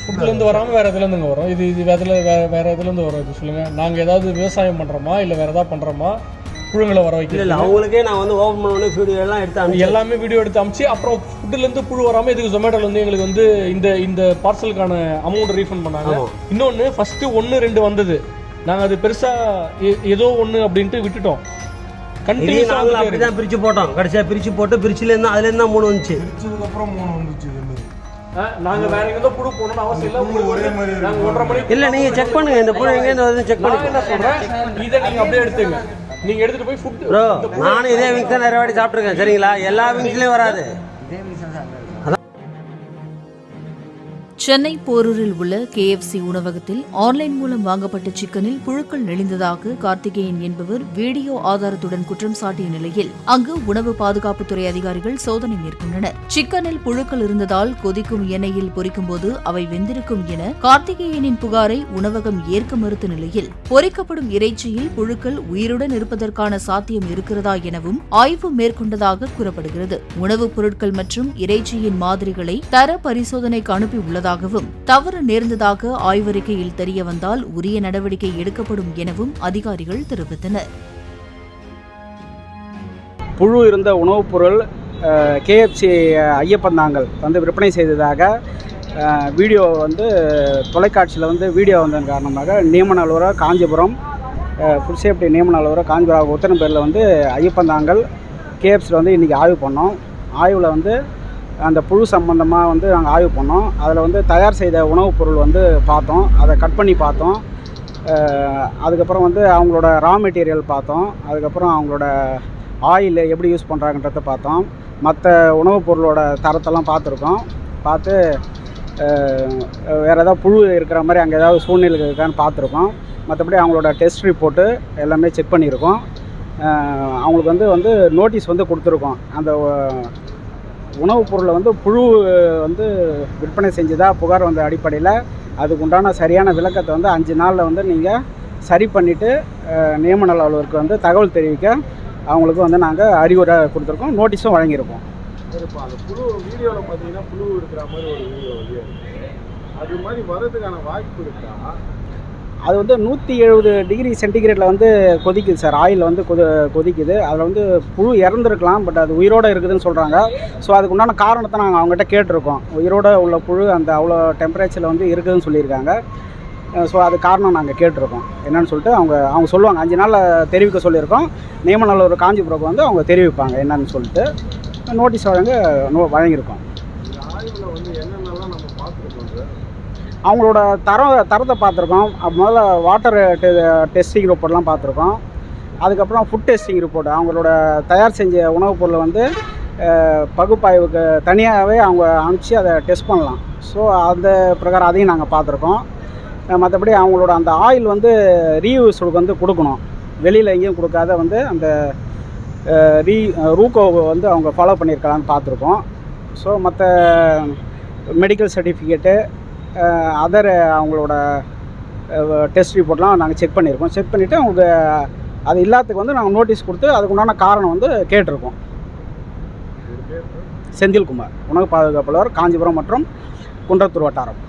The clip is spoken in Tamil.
ஃபுட்லேருந்து வராமல் வேறு எதுலேருந்துங்க வரும்? இது வேறு எதுலேருந்து வரும்? இது சொல்லுங்கள். நாங்கள் ஏதாவது விவசாயம் பண்ணுறோமா இல்லை வேறு ஏதாவது பண்ணுறோமா புழுங்களை வர வைக்கல? இல்லை, அவங்களுக்கே நான் வந்து ஓப்பன் பண்ணி வீடியோ எல்லாம் எடுத்து எல்லாமே வீடியோ எடுத்து அமிச்சு அப்புறம் ஃபுட்டுலேருந்து புழு வராமல் இதுக்கு ஜொமேட்டோலேருந்து எங்களுக்கு வந்து இந்த பார்சலுக்கான அமௌண்ட் ரீஃபண்ட் பண்ணாங்க. இன்னொன்று ஃபஸ்ட்டு 1-2 வந்தது, நாங்கள் அது பெருசாக ஏதோ ஒன்று அப்படின்ட்டு விட்டுட்டோம். கண்டினியூஸாக நாங்கள் அப்படி தான் பிரித்து போட்டோம். கடைசியாக பிரித்து போட்டு பிரிச்சுலேருந்து அதுலேருந்து தான் 3 வந்துச்சு. பிரிச்சதுக்கப்புறம் 3 வந்துச்சு. நாங்கள் வேற எங்கே புழு போகணும்னு அவசியம் இல்லை. ஒரே மாதிரி நாங்கள் 1:30 மணிக்கு இல்லை, நீங்கள் செக் பண்ணுங்கள். இந்த புழு எங்கேருந்து வருதுன்னு செக் பண்ணி என்ன சொல்கிறேன், இதை நீங்கள் அப்படியே எடுத்துங்க. நீங்கள் எடுத்துகிட்டு போய் ஃபுட் ப்ரோ, நானும் இதே விங்ஸ் தான் நிறைய வாட்டி சாப்பிட்ருக்கேன். சரிங்களா? எல்லா விங்ஸ்லேயும் வராது. சென்னை போரூரில் உள்ள KFC உணவகத்தில் ஆன்லைன் மூலம் வாங்கப்பட்ட சிக்கனில் புழுக்கள் நெளிந்ததாக கார்த்திகேயன் என்பவர் வீடியோ ஆதாரத்துடன் குற்றம் சாட்டிய நிலையில் அங்கு உணவு பாதுகாப்புத்துறை அதிகாரிகள் சோதனை மேற்கொண்டனர். சிக்கனில் புழுக்கள் இருந்ததால் கொதிக்கும் எண்ணெயில் பொரிக்கும்போது அவை வெந்திருக்கும் என கார்த்திகேயனின் புகாரை உணவகம் ஏற்க மறுத்த நிலையில் பொரிக்கப்படும் இறைச்சியில் புழுக்கள் உயிருடன் இருப்பதற்கான சாத்தியம் இருக்கிறதா எனவும் ஆய்வு மேற்கொண்டதாக கூறப்படுகிறது. உணவுப் பொருட்கள் மற்றும் இறைச்சியின் மாதிரிகளை தர பரிசோதனைக்கு அனுப்பியுள்ளதாக தவறு நேர்ந்ததாக ஆய்வறிக்கையில் தெரிய வந்தால் உரிய நடவடிக்கை எடுக்கப்படும் எனவும் அதிகாரிகள் தெரிவித்தனர். புழு இருந்த உணவுப் பொருள் KFC ஐயப்பந்தாங்கல் வந்து விற்பனை செய்ததாக வீடியோ வந்து தொலைக்காட்சியில் வந்து வீடியோ வந்ததன் காரணமாக நியமன அலுவலர் காஞ்சிபுரம் ஃபுட் சேஃப்டி நியமன அலுவலர் காஞ்சிபுரம் உத்தரவு பேரில் வந்து ஐயப்பந்தாங்கல் KFCயில் வந்து இன்றைக்கி ஆய்வு பண்ணோம். ஆய்வில் வந்து அந்த புழு சம்மந்தமாக வந்து நாங்கள் ஆய்வு பண்ணோம். அதில் வந்து தயார் செய்த உணவுப் பொருள் வந்து பார்த்தோம், அதை கட் பண்ணி பார்த்தோம். அதுக்கப்புறம் வந்து அவங்களோட ரா மெட்டீரியல் பார்த்தோம். அதுக்கப்புறம் அவங்களோட ஆயில் எப்படி யூஸ் பண்ணுறாங்கன்றத பார்த்தோம். மற்ற உணவுப் பொருளோட தரத்தெல்லாம் பார்த்துருக்கோம். பார்த்து வேறு ஏதாவது புழு இருக்கிற மாதிரி அங்கே ஏதாவது சூழ்நிலை இருக்கான்னு பார்த்துருக்கோம். மற்றபடி அவங்களோட டெஸ்ட் ரிப்போர்ட்டு எல்லாமே செக் பண்ணியிருக்கோம். அவங்களுக்கு வந்து நோட்டீஸ் வந்து கொடுத்துருக்கோம். அந்த உணவுப் பொருளை வந்து புழு வந்து விற்பனை செஞ்சதா புகார் வந்த அடிப்படையில் அதுக்கு உண்டான சரியான விளக்கத்தை வந்து 5 நாளில் வந்து நீங்கள் சரி பண்ணிவிட்டு நியமன அலுவலருக்கு வந்து தகவல் தெரிவிக்க அவங்களுக்கு வந்து நாங்கள் அறிவுரை கொடுத்துருக்கோம், நோட்டீஸும் வழங்கியிருக்கோம். சரிப்பா, அந்த புழு வீடியோவில் பார்த்தீங்கன்னா புழு இருக்கிற மாதிரி ஒரு வீடியோ வந்து அது மாதிரி வர்றதுக்கான வாய்ப்பு இருக்கா? அது வந்து 170 டிகிரி சென்டிகிரேட்டில் வந்து கொதிக்குது சார். ஆயில் வந்து கொதிக்குது. அதில் வந்து புழு இறந்துருக்கலாம், பட் அது உயிரோடு இருக்குதுன்னு சொல்கிறாங்க. ஸோ அதுக்கு உண்டான காரணத்தை நாங்கள் அவங்ககிட்ட கேட்டிருக்கோம். உயிரோடு உள்ள புழு அந்த அவ்வளோ டெம்பரேச்சரில் வந்து இருக்குதுன்னு சொல்லியிருக்காங்க. ஸோ அது காரணம் நாங்கள் கேட்டிருக்கோம் என்னென்னு சொல்லிட்டு அவங்க சொல்லுவாங்க. 5 நாளில் தெரிவிக்க சொல்லியிருக்கோம். நியமன அலுவலர் காஞ்சிபுரம் வந்து அவங்க தெரிவிப்பாங்க என்னன்னு சொல்லிட்டு நோட்டீஸ் வழங்கியிருக்கோம். ஆய்வில் வந்து என்னென்னலாம் நம்ம பார்த்துருக்கோம் சார்? அவங்களோட தரத்தை பார்த்துருக்கோம். முதல்ல வாட்டர் டெஸ்டிங் ரிப்போர்ட்லாம் பார்த்துருக்கோம். அதுக்கப்புறம் ஃபுட் டெஸ்டிங் ரிப்போர்ட், அவங்களோட தயார் செஞ்ச உணவுப் பொருளை வந்து பகுப்பாய்வுக்கு தனியாகவே அவங்க அனுப்பிச்சி அதை டெஸ்ட் பண்ணலாம். ஸோ அந்த பிரகாரம் அதையும் நாங்கள் பார்த்துருக்கோம். மற்றபடி அவங்களோட அந்த ஆயில் வந்து ரீயூஸுக்கு வந்து கொடுக்கணும், வெளியில் எங்கேயும் கொடுக்காத வந்து அந்த ரூகோவை வந்து அவங்க ஃபாலோ பண்ணியிருக்கலான்னு பார்த்துருக்கோம். ஸோ மற்ற மெடிக்கல் சர்டிஃபிகேட்டு அதர் அவங்களோட டெஸ்ட் ரிப்போர்ட்லாம் நாங்கள் செக் பண்ணியிருக்கோம். செக் பண்ணிவிட்டு அவங்க அது இல்லாததுக்கு வந்து நாங்கள் நோட்டீஸ் கொடுத்து அதுக்கு உண்டான காரணம் வந்து கேட்டிருக்கோம். செந்தில்குமார், உணவு பாதுகாப்பாளர், காஞ்சிபுரம் மற்றும் குன்றத்தூர் வட்டாரம்.